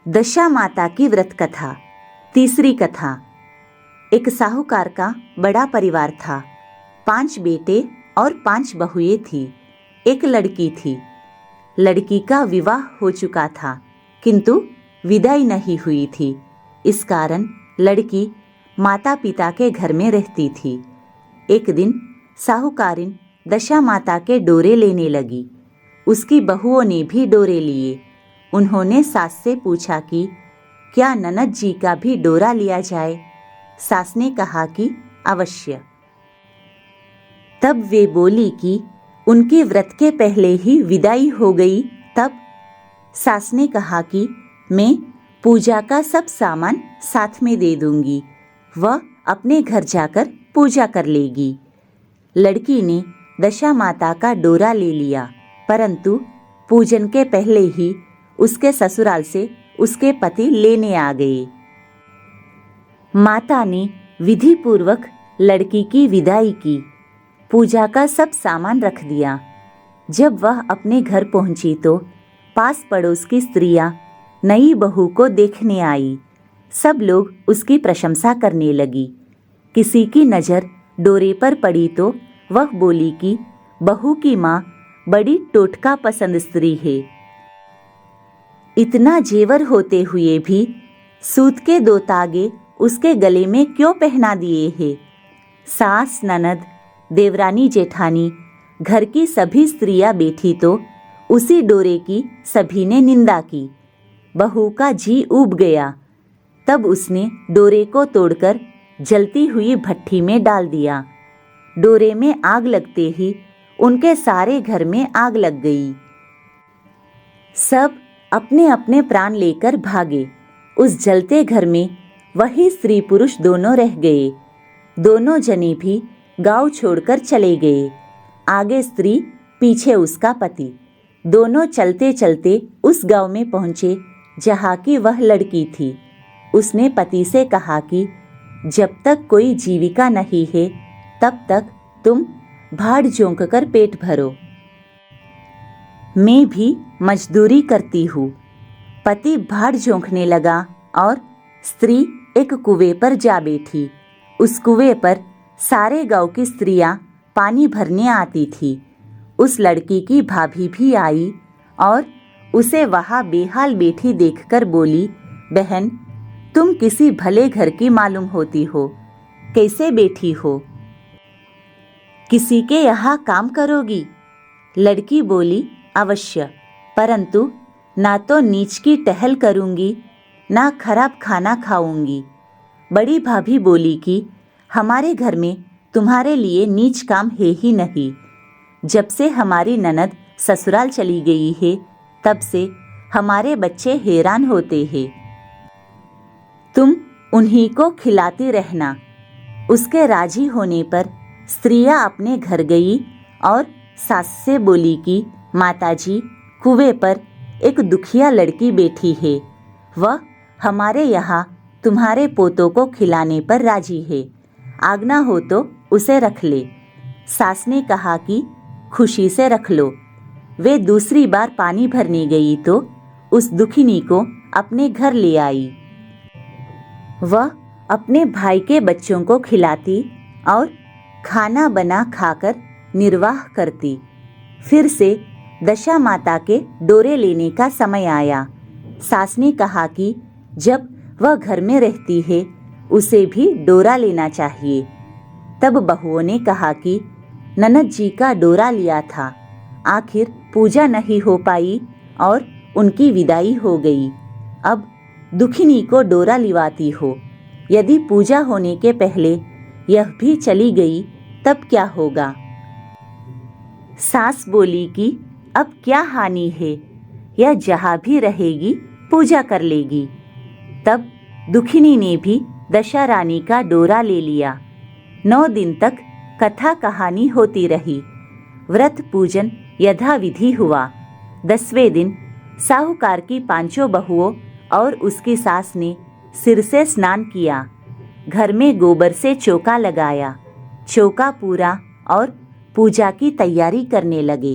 दशा माता की व्रत कथा। तीसरी कथा। एक साहूकार का बड़ा परिवार था। 5 बेटे और 5 बहुएं थी। एक लड़की थी। लड़की का विवाह हो चुका था, किंतु विदाई नहीं हुई थी। इस कारण लड़की माता पिता के घर में रहती थी। एक दिन साहूकारिन दशा माता के डोरे लेने लगी। उसकी बहुओं ने भी डोरे लिए। उन्होंने सास से पूछा कि क्या ननद जी का भी डोरा लिया जाए। सास ने कहा कि अवश्य। तब वे बोली कि उनके व्रत के पहले ही विदाई हो गई। तब सास ने कहा कि मैं पूजा का सब सामान साथ में दे दूंगी, वह अपने घर जाकर पूजा कर लेगी। लड़की ने दशा माता का डोरा ले लिया, परंतु पूजन के पहले ही उसके ससुराल से उसके पति लेने आ गए। माता ने विधि पूर्वक लड़की की विदाई की, पूजा का सब सामान रख दिया। जब वह अपने घर पहुंची तो पास पड़ोस की स्त्रियां नई बहू को देखने आई। सब लोग उसकी प्रशंसा करने लगी। किसी की नज़र डोरे पर पड़ी तो वह बोली कि बहू की माँ बड़ी टोटका पसंद स्त्री है। इतना जेवर होते हुए भी सूत के 2 तागे उसके गले में क्यों पहना दिए हैं। सास, ननद, देवरानी, जेठानी, घर की सभी स्त्रियां बैठी तो उसी डोरे की सभी ने निंदा की। बहू का जी ऊब गया। तब उसने डोरे को तोड़कर जलती हुई भट्ठी में डाल दिया। डोरे में आग लगते ही उनके सारे घर में आग लग गई। सब अपने अपने प्राण लेकर भागे। उस जलते घर में वही स्त्री पुरुष दोनों रह गए। दोनों जने भी गांव छोड़कर चले गए। आगे स्त्री, पीछे उसका पति। दोनों चलते चलते उस गांव में पहुंचे जहां की वह लड़की थी। उसने पति से कहा कि जब तक कोई जीविका नहीं है तब तक तुम भाड़ झोंक कर पेट भरो, मैं भी मजदूरी करती हूँ। पति भाड़ झोंकने लगा और स्त्री एक कुएं पर जा बैठी। उस कुएं पर सारे गांव की स्त्रियां पानी भरने आती थी। उस लड़की की भाभी भी आई और उसे वहां बेहाल बैठी देखकर बोली, बहन, तुम किसी भले घर की मालूम होती हो, कैसे बैठी हो? किसी के यहाँ काम करोगी? लड़की बोली, अवश्य, परंतु ना तो नीच की टहल करूंगी, ना खराब खाना खाऊंगी। बड़ी भाभी बोली कि हमारे घर में तुम्हारे लिए नीच काम है ही नहीं। जब से हमारी ननद ससुराल चली गई है तब से हमारे बच्चे हैरान होते हैं। तुम उन्हीं को खिलाती रहना। उसके राजी होने पर स्त्रियां अपने घर गई और सास से बोली कि माताजी, कुएं पर एक दुखिया लड़की बैठी है, वह हमारे यहाँ तुम्हारे पोतों को खिलाने पर राजी है, आज्ञा हो तो उसे रख ले। सास ने कहा कि खुशी से रख लो। वे दूसरी बार पानी भरने गई तो उस दुखिनी को अपने घर ले आई। वह अपने भाई के बच्चों को खिलाती और खाना बना खाकर निर्वाह करती। फिर से दशा माता के डोरे लेने का समय आया। सास ने कहा कि जब वह घर में रहती है उसे भी डोरा लेना चाहिए। तब बहुओं ने कहा कि ननद जी का डोरा लिया था, आखिर पूजा नहीं हो पाई और उनकी विदाई हो गई। अब दुखिनी को डोरा लिवाती हो। यदि पूजा होने के पहले यह भी चली गई तब क्या होगा? सास बोली कि अब क्या हानि है, यह जहाँ भी रहेगी पूजा कर लेगी। तब दुखिनी ने भी दशा रानी का डोरा ले लिया। 9 दिन तक कथा कहानी होती रही। व्रत पूजन यथाविधि हुआ। 10वें दिन साहूकार की 5 बहुओं और उसकी सास ने सिर से स्नान किया। घर में गोबर से चौका लगाया। चौका पूरा और पूजा की तैयारी करने लगे।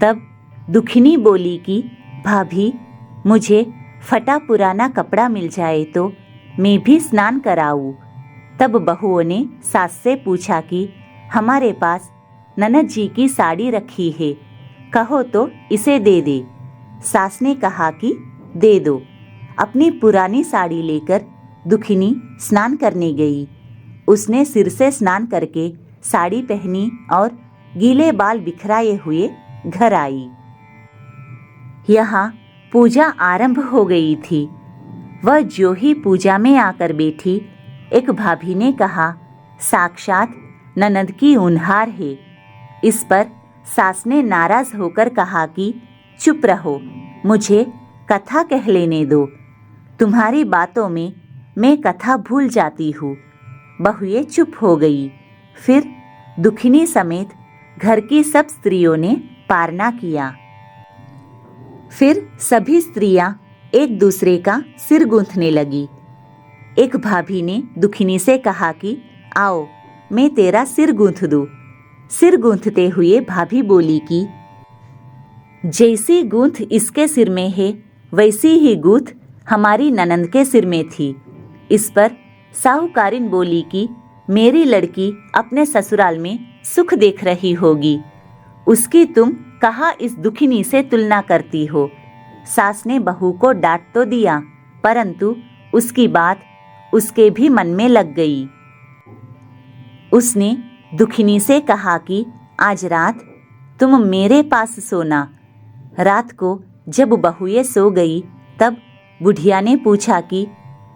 तब दुखिनी बोली कि भाभी, मुझे फटा पुराना कपड़ा मिल जाए तो मैं भी स्नान कराऊं। तब बहुओं ने सास से पूछा कि हमारे पास ननद जी की साड़ी रखी है, कहो तो इसे दे दे। सास ने कहा कि दे दो। अपनी पुरानी साड़ी लेकर दुखिनी स्नान करने गई। उसने सिर से स्नान करके साड़ी पहनी और गीले बाल बिखराए हुए घर आई। यहाँ पूजा आरंभ हो गई थी। वह जो ही पूजा में आकर बैठी, एक भाभी ने कहा, साक्षात ननद की उन्हार है। इस पर सास ने नाराज होकर कहा कि चुप रहो, मुझे कथा कह लेने दो। तुम्हारी बातों में मैं कथा भूल जाती हूँ। बहुएं चुप हो गई। फिर दुखिनी समेत घर की सब स्त्रियों ने पारना किया। फिर सभी स्त्रियां एक दूसरे का सिर गूंथने लगी। एक भाभी ने दुखिनी से कहा कि आओ, मैं तेरा सिर गूंथ दूं। सिर गूंथते हुए भाभी बोली कि जैसी गूंथ इसके सिर में है, वैसी ही गूंथ हमारी ननंद के सिर में थी। इस पर साहूकारिन बोली कि मेरी लड़की अपने ससुराल में सुख देख रही होगी, उसकी तुम कहाँ इस दुखिनी से तुलना करती हो। सास ने बहू को डांट तो दिया, परंतु उसकी बात उसके भी मन में लग गई। उसने दुखिनी से कहा कि आज रात तुम मेरे पास सोना। रात को जब बहुएं सो गई, तब बुढ़िया ने पूछा कि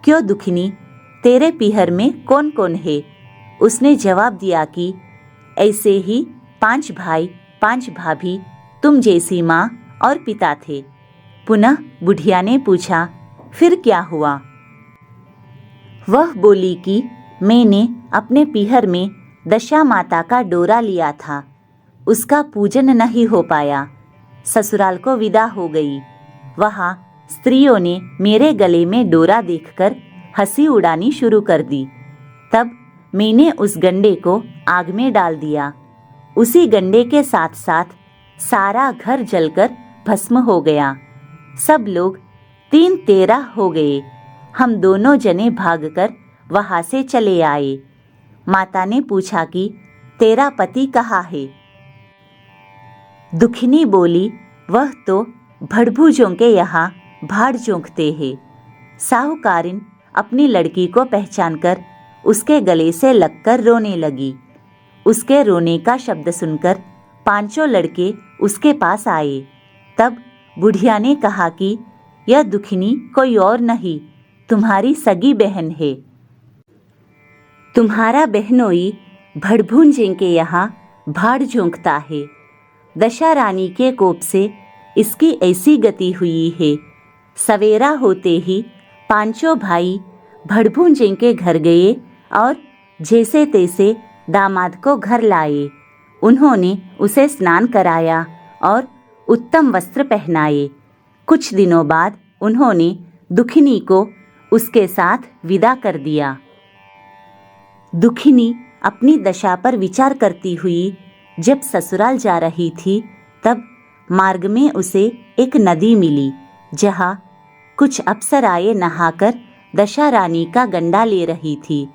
क्यों दुखिनी, तेरे पीहर में कौन कौन है? उसने जवाब दिया कि ऐसे ही 5 भाई 5 भाभी, तुम जैसी माँ और पिता थे। पुनः बुढ़िया ने पूछा, फिर क्या हुआ? वह बोली कि मैंने अपने पीहर में दशा माता का डोरा लिया था, उसका पूजन नहीं हो पाया। ससुराल को विदा हो गई। वहाँ स्त्रियों ने मेरे गले में डोरा देखकर हंसी उड़ानी शुरू कर दी। तब मैंने उस गंडे को आग में डाल दिया। उसी गंडे के साथ साथ सारा घर जलकर भस्म हो गया। सब लोग 3-13 हो गए। हम दोनों जने भागकर वहां से चले आए। माता ने पूछा कि तेरा पति कहाँ है? दुखिनी बोली, वह तो भड़भूजों के यहाँ भाड़ जोंकते हैं। साहूकारिन अपनी लड़की को पहचानकर उसके गले से लगकर रोने लगी। उसके रोने का शब्द सुनकर 5 लड़के उसके पास आए। तब बुढ़िया ने कहा कि यह दुखिनी कोई और नहीं, तुम्हारी सगी बहन है। तुम्हारा बहनोई भड़भूंजें के यहाँ भाड़ झोंकता है। दशा रानी के कोप से इसकी ऐसी गति हुई है। सवेरा होते ही 5 भाई भड़भूंजें के घर गए और जैसे तैसे दामाद को घर लाए। उन्होंने उसे स्नान कराया और उत्तम वस्त्र पहनाए। कुछ दिनों बाद उन्होंने दुखिनी को उसके साथ विदा कर दिया। दुखिनी अपनी दशा पर विचार करती हुई जब ससुराल जा रही थी, तब मार्ग में उसे एक नदी मिली, जहाँ कुछ अप्सराएं नहाकर दशा रानी का गंडा ले रही थी।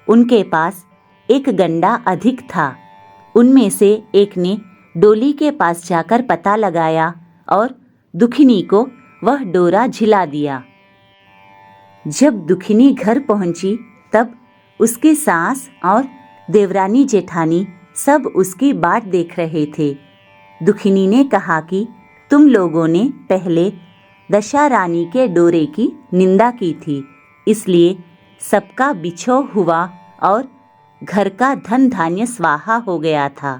उनके पास एक गंडा अधिक था। उनमें से एक ने डोली के पास जाकर पता लगाया और दुखिनी को वह डोरा झिला दिया। जब दुखिनी घर पहुंची, तब उसकी सास और देवरानी जेठानी सब उसकी बाट देख रहे थे। दुखिनी ने कहा कि तुम लोगों ने पहले दशा रानी के डोरे की निंदा की थी, इसलिए सबका बिछोह हुआ और घर का धन धान्य स्वाहा हो गया था।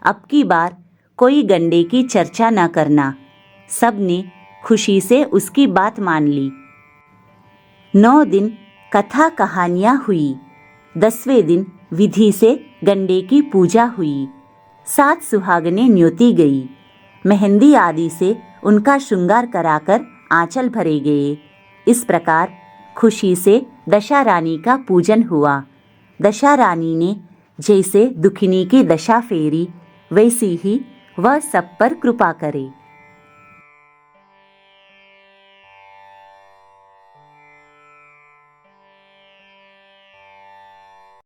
अब की बार कोई गंडे की चर्चा न करना। सब ने खुशी से उसकी बात मान ली। 9 दिन कथा कहानियाँ हुई। 10वें दिन विधि से गंडे की पूजा हुई। 7 सुहागनें न्योती गई। मेहंदी आदि से उनका श्रृंगार कराकर आंचल भरे गए। इस प्रकार खुशी से दशा रानी का पूजन हुआ। दशा रानी ने जैसे दुखिनी की दशा फेरी, वैसी ही वह सब पर कृपा करे।